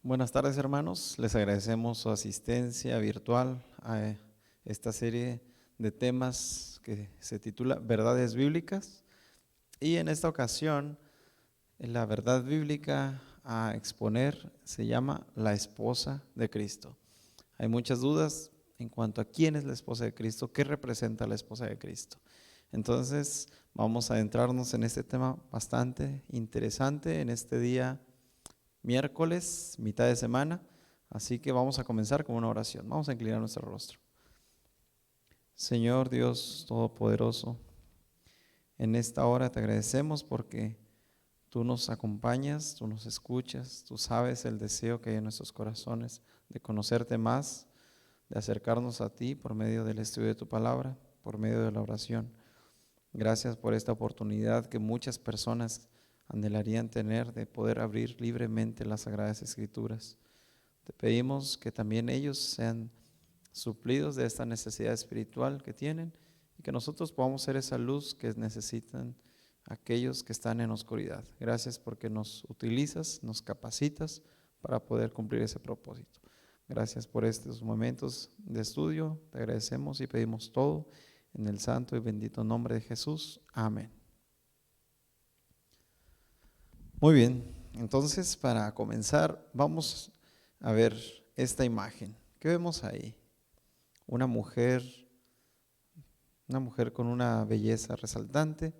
Buenas tardes, hermanos. Les agradecemos su asistencia virtual a esta serie de temas que se titula Verdades Bíblicas. Y en esta ocasión, la verdad bíblica a exponer se llama la esposa de Cristo. Hay muchas dudas en cuanto a quién es la esposa de Cristo, qué representa la esposa de Cristo. Entonces, vamos a adentrarnos en este tema bastante interesante en este día miércoles, mitad de semana, así que vamos a comenzar con una oración. Vamos a inclinar nuestro rostro. Señor Dios Todopoderoso, en esta hora te agradecemos porque tú nos acompañas, tú nos escuchas, tú sabes el deseo que hay en nuestros corazones de conocerte más, de acercarnos a ti por medio del estudio de tu palabra, por medio de la oración. Gracias por esta oportunidad que muchas personas anhelarían tener de poder abrir libremente las Sagradas Escrituras. Te pedimos que también ellos sean suplidos de esta necesidad espiritual que tienen y que nosotros podamos ser esa luz que necesitan aquellos que están en oscuridad. Gracias porque nos utilizas, nos capacitas para poder cumplir ese propósito. Gracias por estos momentos de estudio, te agradecemos y pedimos todo en el santo y bendito nombre de Jesús. Amén. Muy bien, entonces para comenzar vamos a ver esta imagen. ¿Qué vemos ahí? Una mujer con una belleza resaltante,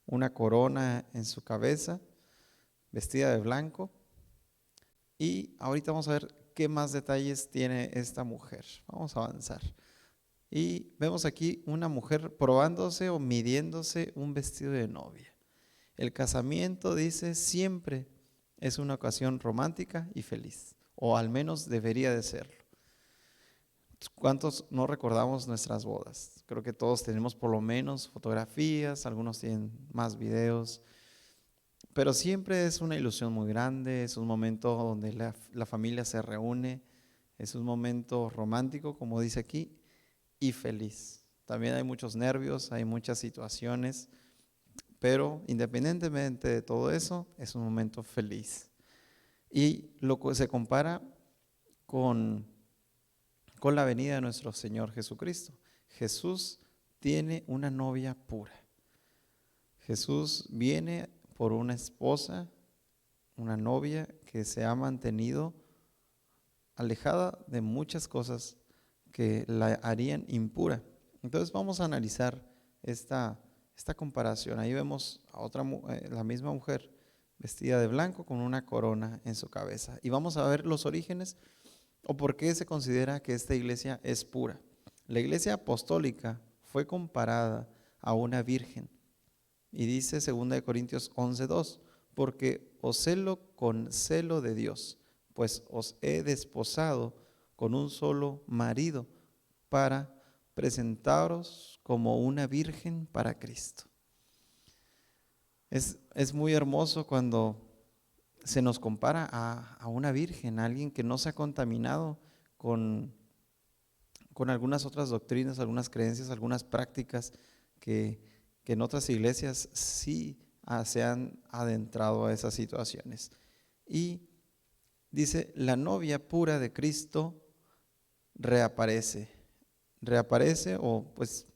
una corona en su cabeza, vestida de blanco. Y ahorita vamos a ver qué más detalles tiene esta mujer. Vamos a avanzar. Y vemos aquí una mujer probándose o midiéndose un vestido de novia. El casamiento, dice, siempre es una ocasión romántica y feliz, o al menos debería de serlo. ¿Cuántos no recordamos nuestras bodas? Creo que todos tenemos por lo menos fotografías, algunos tienen más videos, pero siempre es una ilusión muy grande, es un momento donde la familia se reúne, es un momento romántico, como dice aquí, y feliz. También hay muchos nervios, hay muchas situaciones, pero independientemente de todo eso, es un momento feliz. Y lo que se compara con la venida de nuestro Señor Jesucristo. Jesús tiene una novia pura. Jesús viene por una esposa, una novia que se ha mantenido alejada de muchas cosas que la harían impura. Entonces vamos a analizar esta comparación. Ahí vemos a la misma mujer vestida de blanco con una corona en su cabeza. Y vamos a ver los orígenes o por qué se considera que esta iglesia es pura. La iglesia apostólica fue comparada a una virgen. Y dice 2 Corintios 11:2, porque os celo con celo de Dios, pues os he desposado con un solo marido para presentaros como una virgen para Cristo. Es muy hermoso cuando se nos compara a una virgen, a alguien que no se ha contaminado con algunas otras doctrinas, algunas creencias, algunas prácticas que en otras iglesias sí se han adentrado a esas situaciones. Y dice, la novia pura de Cristo reaparece o pues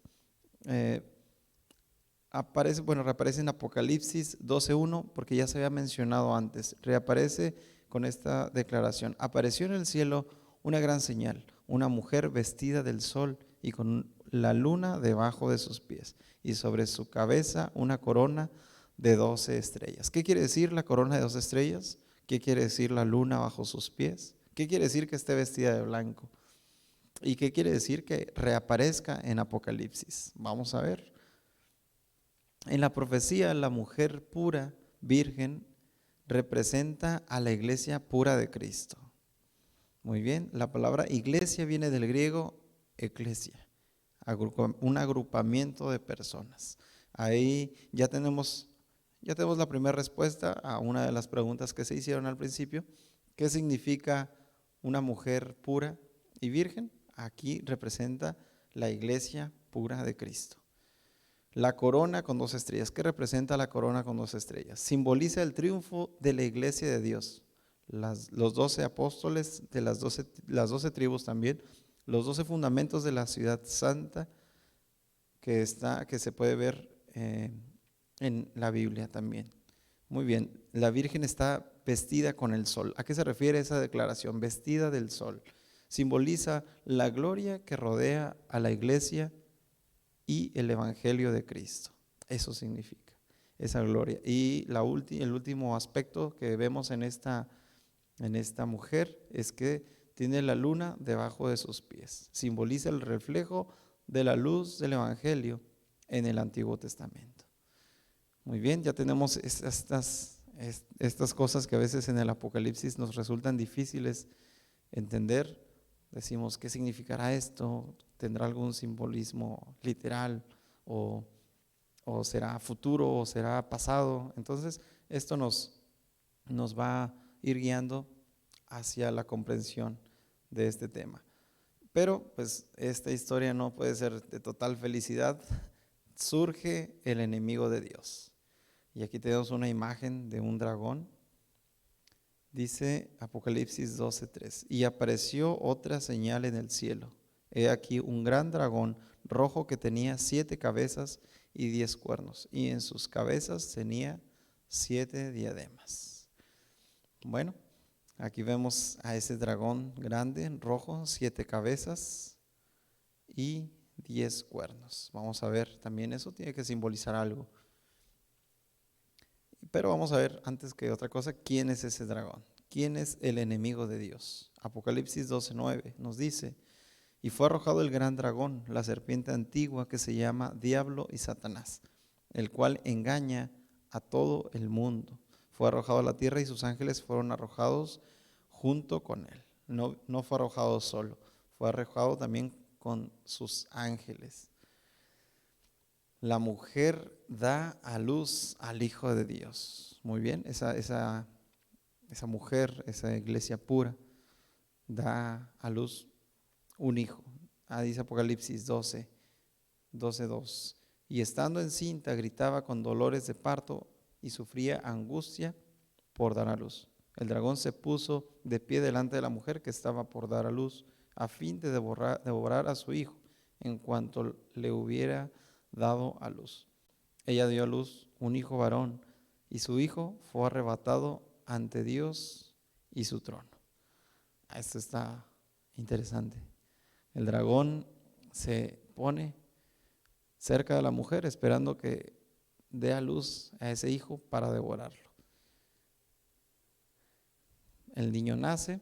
reaparece en Apocalipsis 12:1 porque ya se había mencionado antes. Reaparece con esta declaración: apareció en el cielo una gran señal, una mujer vestida del sol y con la luna debajo de sus pies, y sobre su cabeza una corona de 12 estrellas. ¿Qué quiere decir la corona de 12 estrellas? ¿Qué quiere decir la luna bajo sus pies? ¿Qué quiere decir que esté vestida de blanco? ¿Y qué quiere decir que reaparezca en Apocalipsis? Vamos a ver. En la profecía, la mujer pura, virgen, representa a la iglesia pura de Cristo. Muy bien, la palabra iglesia viene del griego eclesia, un agrupamiento de personas. Ahí ya tenemos la primera respuesta a una de las preguntas que se hicieron al principio. ¿Qué significa una mujer pura y virgen? Aquí representa la iglesia pura de Cristo. La corona con 2 estrellas. ¿Qué representa la corona con 2 estrellas? Simboliza el triunfo de la iglesia de Dios. los 12 apóstoles de las 12 tribus también, los 12 fundamentos de la ciudad santa que se puede ver en la Biblia también. Muy bien, la Virgen está vestida con el sol. ¿A qué se refiere esa declaración? Vestida del sol. Simboliza la gloria que rodea a la iglesia y el evangelio de Cristo. Eso significa esa gloria. Y el último aspecto que vemos en esta mujer es que tiene la luna debajo de sus pies. Simboliza el reflejo de la luz del evangelio en el Antiguo Testamento. Muy bien, ya tenemos estas cosas que a veces en el Apocalipsis nos resultan difíciles entender. Decimos, ¿qué significará esto? ¿Tendrá algún simbolismo literal? ¿O será futuro? ¿O será pasado? Entonces, esto nos va a ir guiando hacia la comprensión de este tema. Pero, pues, esta historia no puede ser de total felicidad. Surge el enemigo de Dios. Y aquí tenemos una imagen de un dragón. Dice Apocalipsis 12:3, y apareció otra señal en el cielo. He aquí un gran dragón rojo que tenía 7 cabezas y 10 cuernos, y en sus cabezas tenía 7 diademas. Bueno, aquí vemos a ese dragón grande, rojo, 7 cabezas y 10 cuernos. Vamos a ver, también eso tiene que simbolizar algo. Pero vamos a ver, antes que otra cosa, ¿quién es ese dragón? ¿Quién es el enemigo de Dios? Apocalipsis 12:9 nos dice, y fue arrojado el gran dragón, la serpiente antigua que se llama Diablo y Satanás, el cual engaña a todo el mundo. Fue arrojado a la tierra y sus ángeles fueron arrojados junto con él. No fue arrojado solo, fue arrojado también con sus ángeles. La mujer da a luz al Hijo de Dios. Muy bien, esa mujer, esa iglesia pura, da a luz un hijo. Dice Apocalipsis 12:2. Y estando encinta gritaba con dolores de parto y sufría angustia por dar a luz. El dragón se puso de pie delante de la mujer que estaba por dar a luz, a fin de devorar a su hijo en cuanto le hubiera dado a luz. Ella dio a luz un hijo varón, y su hijo fue arrebatado ante Dios y su trono. Esto está interesante. El dragón se pone cerca de la mujer esperando que dé a luz a ese hijo para devorarlo. El niño nace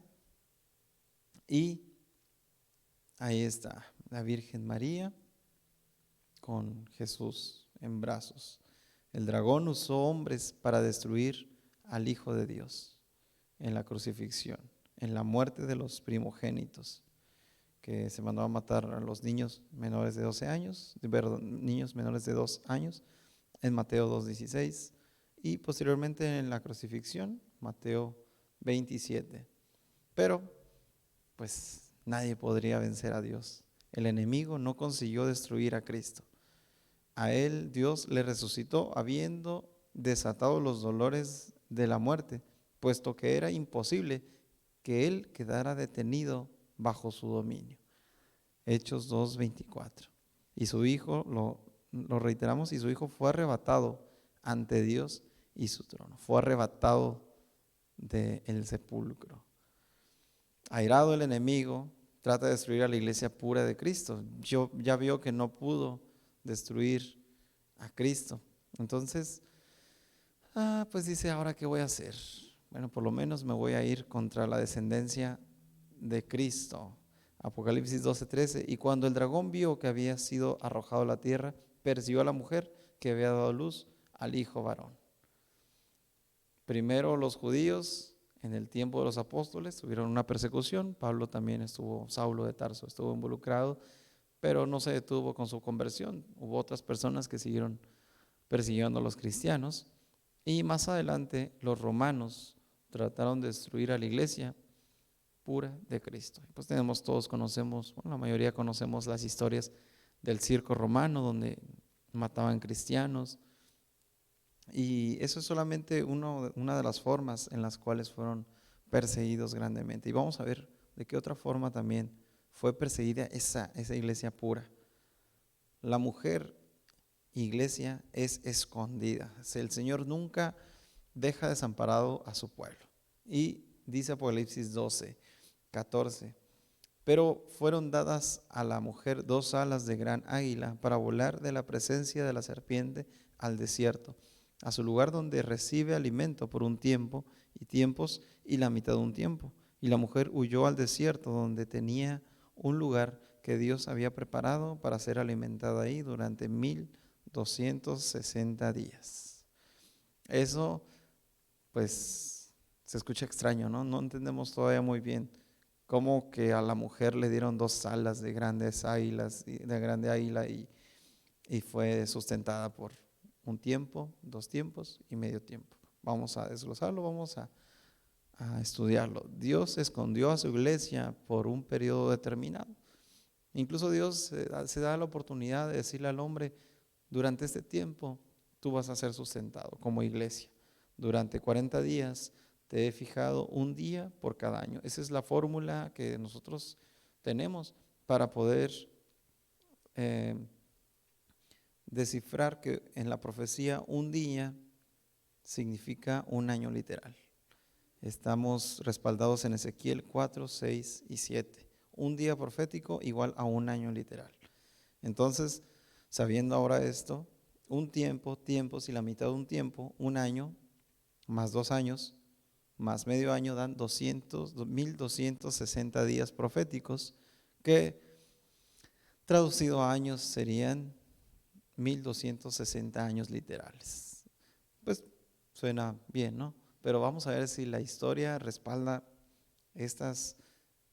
y ahí está la Virgen María con Jesús en brazos. El dragón usó hombres para destruir al Hijo de Dios en la crucifixión, en la muerte de los primogénitos, que se mandó a matar a los niños menores de 12 años, niños menores de 2 años, en Mateo 2:16, y posteriormente en la crucifixión, Mateo 27. Pero, pues, nadie podría vencer a Dios. El enemigo no consiguió destruir a Cristo. A él Dios le resucitó habiendo desatado los dolores de la muerte, puesto que era imposible que él quedara detenido bajo su dominio. Hechos 2:24. Y su hijo, lo reiteramos, y su hijo fue arrebatado ante Dios y su trono. Fue arrebatado del sepulcro. Airado el enemigo, trata de destruir a la iglesia pura de Cristo. Ya vio que no pudo destruir a Cristo. Entonces, pues dice, ¿ahora qué voy a hacer? Bueno, por lo menos me voy a ir contra la descendencia de Cristo. Apocalipsis 12:13. Y cuando el dragón vio que había sido arrojado a la tierra, persiguió a la mujer que había dado luz al hijo varón. Primero los judíos, en el tiempo de los apóstoles, tuvieron una persecución. Pablo también Saulo de Tarso estuvo involucrado, pero no se detuvo con su conversión. Hubo otras personas que siguieron persiguiendo a los cristianos. Y más adelante los romanos trataron de destruir a la iglesia pura de Cristo. Pues conocemos, la mayoría conocemos las historias del circo romano donde mataban cristianos. Y eso es solamente una de las formas en las cuales fueron perseguidos grandemente. Y vamos a ver de qué otra forma también fue perseguida esa iglesia pura. La mujer iglesia es escondida. El Señor nunca deja desamparado a su pueblo. Y dice Apocalipsis 12:14, pero fueron dadas a la mujer 2 alas de gran águila para volar de la presencia de la serpiente al desierto, a su lugar donde recibe alimento por un tiempo y tiempos y la mitad de un tiempo. Y la mujer huyó al desierto donde tenía un lugar que Dios había preparado para ser alimentada ahí durante 1260 días. Eso pues se escucha extraño, ¿no? No entendemos todavía muy bien cómo que a la mujer le dieron 2 alas de grandes águilas, de grande águila y fue sustentada por un tiempo, 2 tiempos y medio tiempo. Vamos a desglosarlo, vamos a estudiarlo. Dios escondió a su iglesia por un periodo determinado. Incluso Dios se da la oportunidad de decirle al hombre, durante este tiempo tú vas a ser sustentado como iglesia. Durante 40 días te he fijado un día por cada año. Esa es la fórmula que nosotros tenemos para poder descifrar que en la profecía un día significa un año literal. Estamos respaldados en Ezequiel 4, 6 y 7. Un día profético igual a un año literal. Entonces, sabiendo ahora esto, un tiempo, tiempos y la mitad de un tiempo, un año, más 2 años, más medio año dan 1260 días proféticos, que traducido a años serían 1260 años literales. Pues suena bien, ¿no? Pero vamos a ver si la historia respalda estas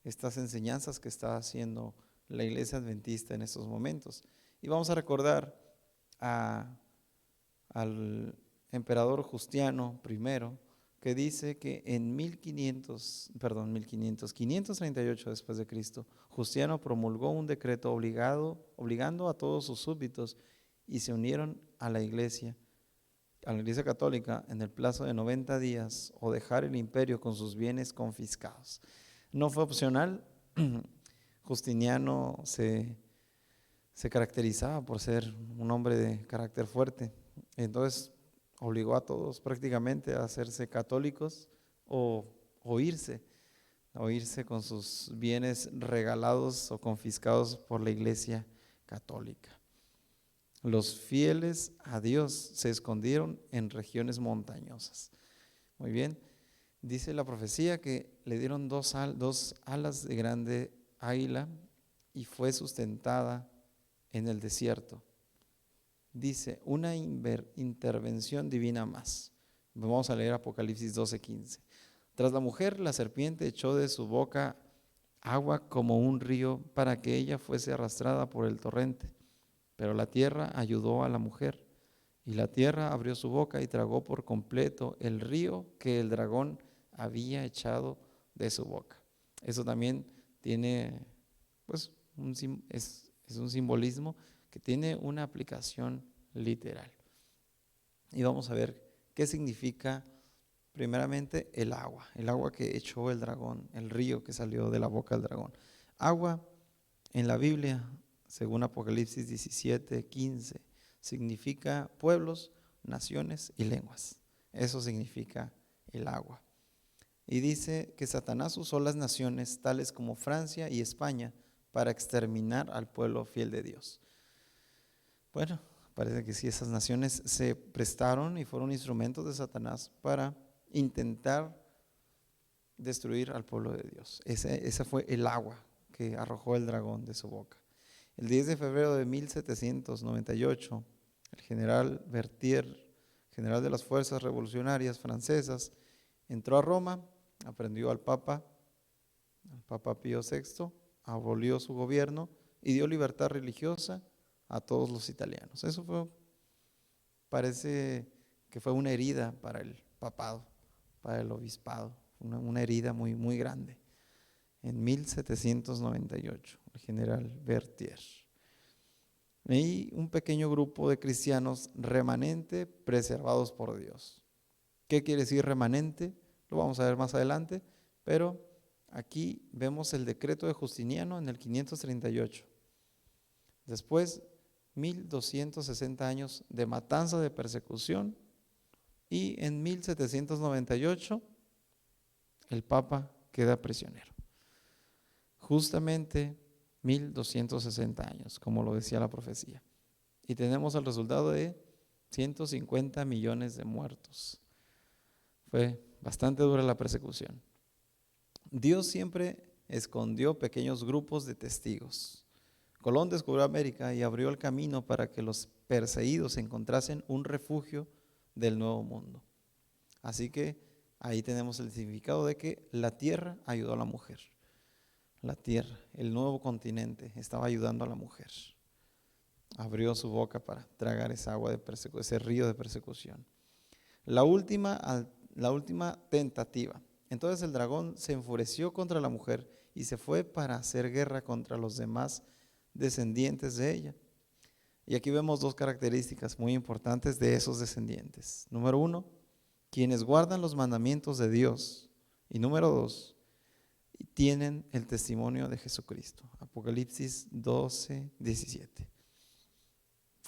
enseñanzas que está haciendo la iglesia adventista en estos momentos. Y vamos a recordar al emperador Justiano I, que dice que en 538 después de Cristo, Justiano promulgó un decreto obligando a todos sus súbditos y se unieron a la iglesia católica en el plazo de 90 días o dejar el imperio con sus bienes confiscados. No fue opcional. Justiniano se caracterizaba por ser un hombre de carácter fuerte. Entonces obligó a todos prácticamente a hacerse católicos o irse con sus bienes regalados o confiscados por la iglesia católica. Los fieles a Dios se escondieron en regiones montañosas. Muy bien, dice la profecía que le dieron 2 alas de grande águila y fue sustentada en el desierto. Dice, una intervención divina más. Vamos a leer Apocalipsis 12:15. Tras la mujer, la serpiente echó de su boca agua como un río para que ella fuese arrastrada por el torrente. Pero la tierra ayudó a la mujer, y la tierra abrió su boca y tragó por completo el río que el dragón había echado de su boca. Eso también tiene, pues, es un simbolismo que tiene una aplicación literal. Y vamos a ver qué significa primeramente el agua que echó el dragón, el río que salió de la boca del dragón. Agua en la Biblia, según Apocalipsis 17:15, significa pueblos, naciones y lenguas. Eso significa el agua. Y dice que Satanás usó las naciones tales como Francia y España para exterminar al pueblo fiel de Dios. Bueno, parece que sí, esas naciones se prestaron y fueron instrumentos de Satanás para intentar destruir al pueblo de Dios. Ese fue el agua que arrojó el dragón de su boca. El 10 de febrero de 1798, el general Berthier, general de las fuerzas revolucionarias francesas, entró a Roma, aprendió al Papa Pío VI, abolió su gobierno y dio libertad religiosa a todos los italianos. Eso parece que fue una herida para el papado, para el obispado, una herida muy, muy grande. En 1798, el general Berthier. Y un pequeño grupo de cristianos remanente preservados por Dios. ¿Qué quiere decir remanente? Lo vamos a ver más adelante, Pero aquí vemos el decreto de Justiniano en el 538. Después, 1260 años de matanza, de persecución, y en 1798 el Papa queda prisionero. Justamente 1260 años, como lo decía la profecía. Y tenemos el resultado de 150 millones de muertos. Fue bastante dura la persecución. Dios siempre escondió pequeños grupos de testigos. Colón descubrió América y abrió el camino para que los perseguidos encontrasen un refugio del nuevo mundo. Así que ahí tenemos el significado de que la tierra ayudó a la mujer. La tierra, el nuevo continente, estaba ayudando a la mujer. Abrió su boca para tragar esa agua de persecución, ese río de persecución. La última tentativa. Entonces el dragón se enfureció contra la mujer y se fue para hacer guerra contra los demás descendientes de ella. Y aquí vemos dos características muy importantes de esos descendientes. Número 1, quienes guardan los mandamientos de Dios. Y número 2, tienen el testimonio de Jesucristo. Apocalipsis 12, 17.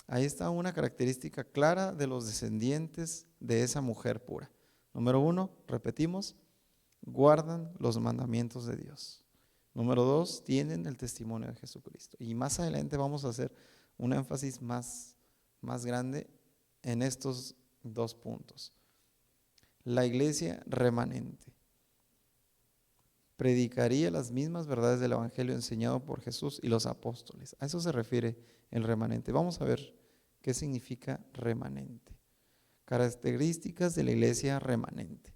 Ahí está una característica clara de los descendientes de esa mujer pura. Número 1, repetimos, guardan los mandamientos de Dios. Número 2, tienen el testimonio de Jesucristo. Y más adelante vamos a hacer un énfasis más grande en estos dos puntos. La iglesia remanente predicaría las mismas verdades del Evangelio enseñado por Jesús y los apóstoles. A eso se refiere el remanente. Vamos a ver qué significa remanente. Características de la iglesia remanente.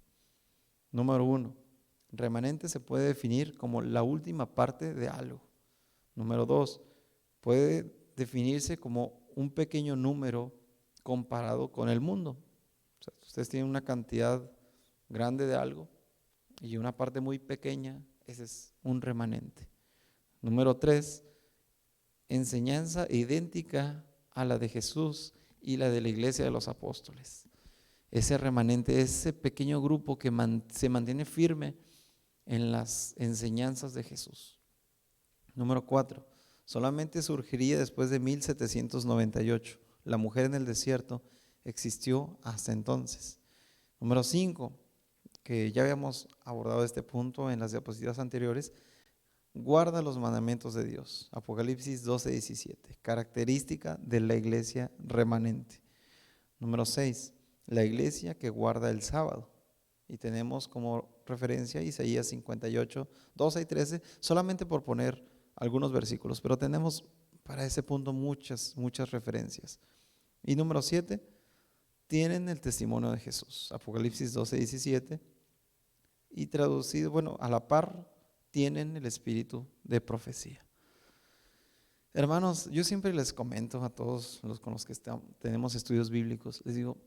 Número 1, remanente se puede definir como la última parte de algo. Número 2, puede definirse como un pequeño número comparado con el mundo. O sea, ustedes tienen una cantidad grande de algo y una parte muy pequeña, ese es un remanente. Número 3, enseñanza idéntica a la de Jesús y la de la iglesia de los apóstoles. Ese remanente, ese pequeño grupo que se mantiene firme en las enseñanzas de Jesús. Número 4, solamente surgiría después de 1798. La mujer en el desierto existió hasta entonces. Número 5, que ya habíamos abordado este punto en las diapositivas anteriores, guarda los mandamientos de Dios. Apocalipsis 12, 17, característica de la iglesia remanente. Número 6, la iglesia que guarda el sábado. Y tenemos como referencia Isaías 58, 12 y 13, solamente por poner algunos versículos, pero tenemos para ese punto muchas referencias. Y número 7, tienen el testimonio de Jesús. Apocalipsis 12, 17. Y traducido, bueno, a la par, tienen el espíritu de profecía. Hermanos, yo siempre les comento a todos los con los que tenemos estudios bíblicos, les digo,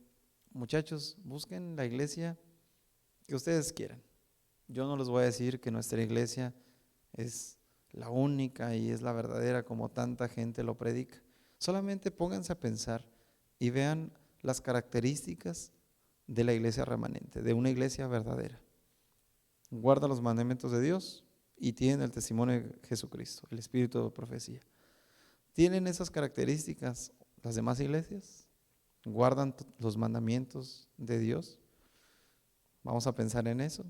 muchachos, busquen la iglesia que ustedes quieran. Yo no les voy a decir que nuestra iglesia es la única y es la verdadera como tanta gente lo predica. Solamente pónganse a pensar y vean las características de la iglesia remanente, de una iglesia verdadera. Guarda los mandamientos de Dios y tienen el testimonio de Jesucristo, el espíritu de profecía. ¿Tienen esas características las demás iglesias? ¿Guardan los mandamientos de Dios? Vamos a pensar en eso.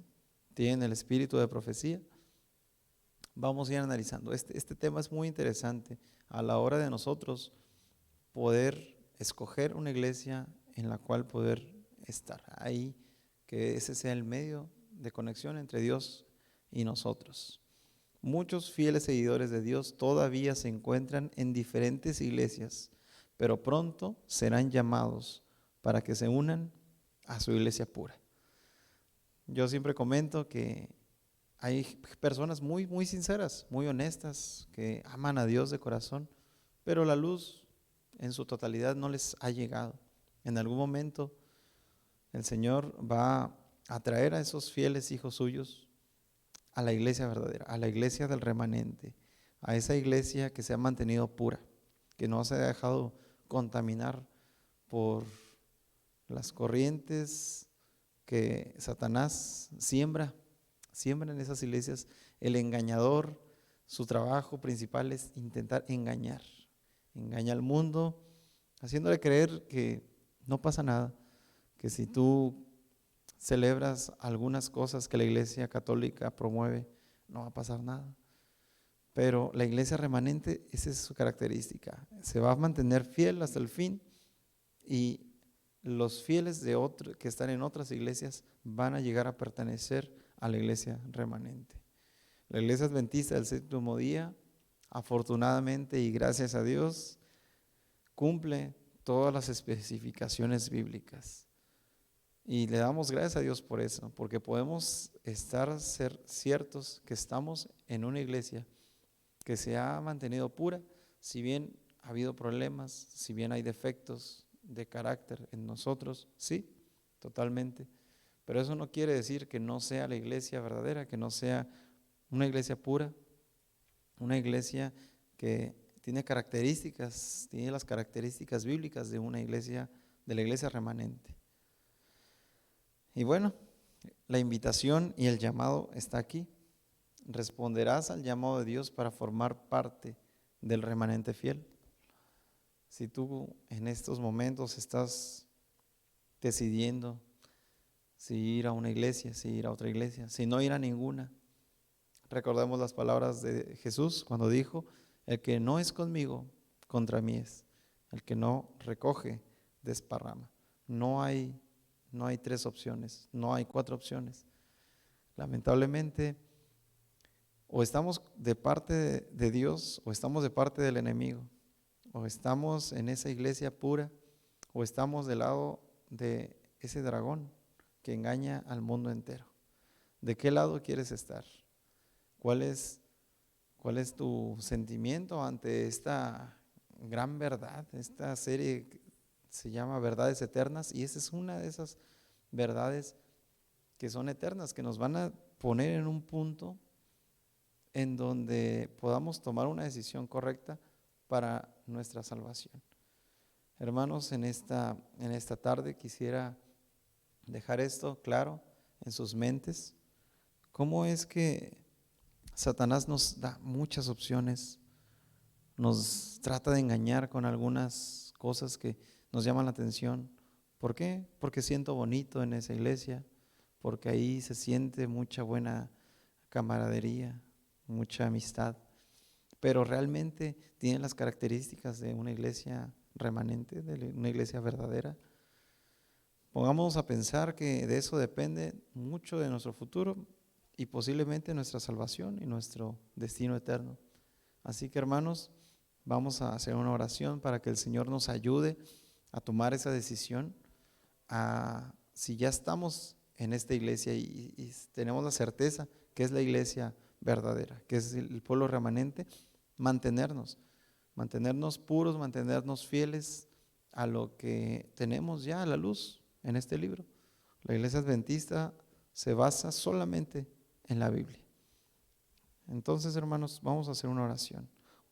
¿Tienen el espíritu de profecía? Vamos a ir analizando. Este tema es muy interesante a la hora de nosotros poder escoger una iglesia en la cual poder estar ahí, que ese sea el medio de conexión entre Dios y nosotros. Muchos fieles seguidores de Dios todavía se encuentran en diferentes iglesias, pero pronto serán llamados para que se unan a su iglesia pura. Yo siempre comento que hay personas muy sinceras, muy honestas, que aman a Dios de corazón, pero la luz en su totalidad no les ha llegado. En algún momento el Señor va a traer a esos fieles hijos suyos a la iglesia verdadera, a la iglesia del remanente, a esa iglesia que se ha mantenido pura, que no se ha dejado contaminar por las corrientes que Satanás siembra Siempre en esas iglesias el engañador, su trabajo principal es intentar engañar. Engaña al mundo, haciéndole creer que no pasa nada, que si tú celebras algunas cosas que la iglesia católica promueve, no va a pasar nada. Pero la iglesia remanente, esa es su característica. Se va a mantener fiel hasta el fin y los fieles que están en otras iglesias van a llegar a pertenecer a la iglesia remanente. La iglesia adventista del séptimo día, afortunadamente y gracias a Dios, cumple todas las especificaciones bíblicas. Y le damos gracias a Dios por eso, porque podemos ser ciertos que estamos en una iglesia que se ha mantenido pura, si bien ha habido problemas, si bien hay defectos de carácter en nosotros, sí, totalmente. Pero eso no quiere decir que no sea la iglesia verdadera, que no sea una iglesia pura, una iglesia que tiene las características bíblicas de una iglesia, de la iglesia remanente. Y bueno, la invitación y el llamado está aquí. ¿Responderás al llamado de Dios para formar parte del remanente fiel? Si tú en estos momentos estás decidiendo si ir a una iglesia, si ir a otra iglesia, si no ir a ninguna, recordemos las palabras de Jesús cuando dijo: el que no es conmigo, contra mí es. El que no recoge, desparrama. No hay 3 opciones, no hay 4 opciones. Lamentablemente, o estamos de parte de Dios o estamos de parte del enemigo. O estamos en esa iglesia pura o estamos del lado de ese dragón que engaña al mundo entero. ¿De qué lado quieres estar? ¿Cuál es tu sentimiento ante esta gran verdad? Esta serie se llama Verdades Eternas y esa es una de esas verdades que son eternas, que nos van a poner en un punto en donde podamos tomar una decisión correcta para nuestra salvación. Hermanos, en esta tarde quisiera dejar esto claro en sus mentes. ¿Cómo es que Satanás nos da muchas opciones? Nos trata de engañar con algunas cosas que nos llaman la atención. ¿Por qué? Porque siento bonito en esa iglesia, porque ahí se siente mucha buena camaradería, mucha amistad, pero realmente tiene las características de una iglesia remanente, de una iglesia verdadera. Pongámonos a pensar que de eso depende mucho de nuestro futuro y posiblemente nuestra salvación y nuestro destino eterno. Así que, hermanos, vamos a hacer una oración para que el Señor nos ayude a tomar esa decisión. Si ya estamos en esta iglesia y tenemos la certeza que es la iglesia verdadera, que es el pueblo remanente, mantenernos puros, mantenernos fieles a lo que tenemos ya a la luz en este libro. La iglesia adventista se basa solamente en la Biblia. Entonces, hermanos, vamos a hacer una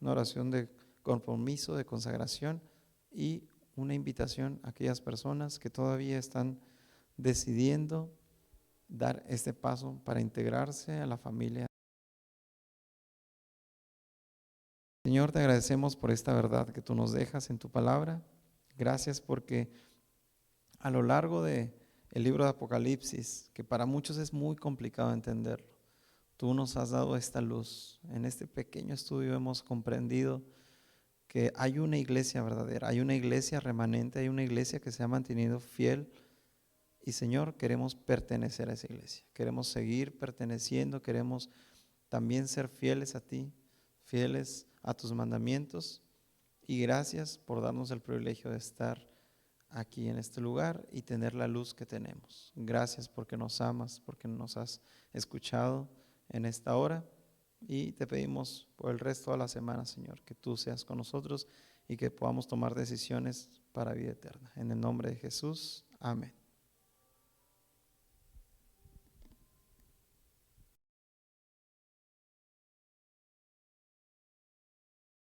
oración de compromiso, de consagración y una invitación a aquellas personas que todavía están decidiendo dar este paso para integrarse a la familia. Señor, te agradecemos por esta verdad que tú nos dejas en tu palabra. Gracias porque a lo largo del libro de Apocalipsis, que para muchos es muy complicado entenderlo, tú nos has dado esta luz. En este pequeño estudio hemos comprendido que hay una iglesia verdadera, hay una iglesia remanente, hay una iglesia que se ha mantenido fiel. Y Señor, queremos pertenecer a esa iglesia, queremos seguir perteneciendo, queremos también ser fieles a ti, fieles a tus mandamientos. Y gracias por darnos el privilegio de estar aquí en este lugar y tener la luz que tenemos. Gracias porque nos amas, porque nos has escuchado en esta hora. Y te pedimos por el resto de la semana, Señor, que tú seas con nosotros y que podamos tomar decisiones para vida eterna. En el nombre de Jesús, amén.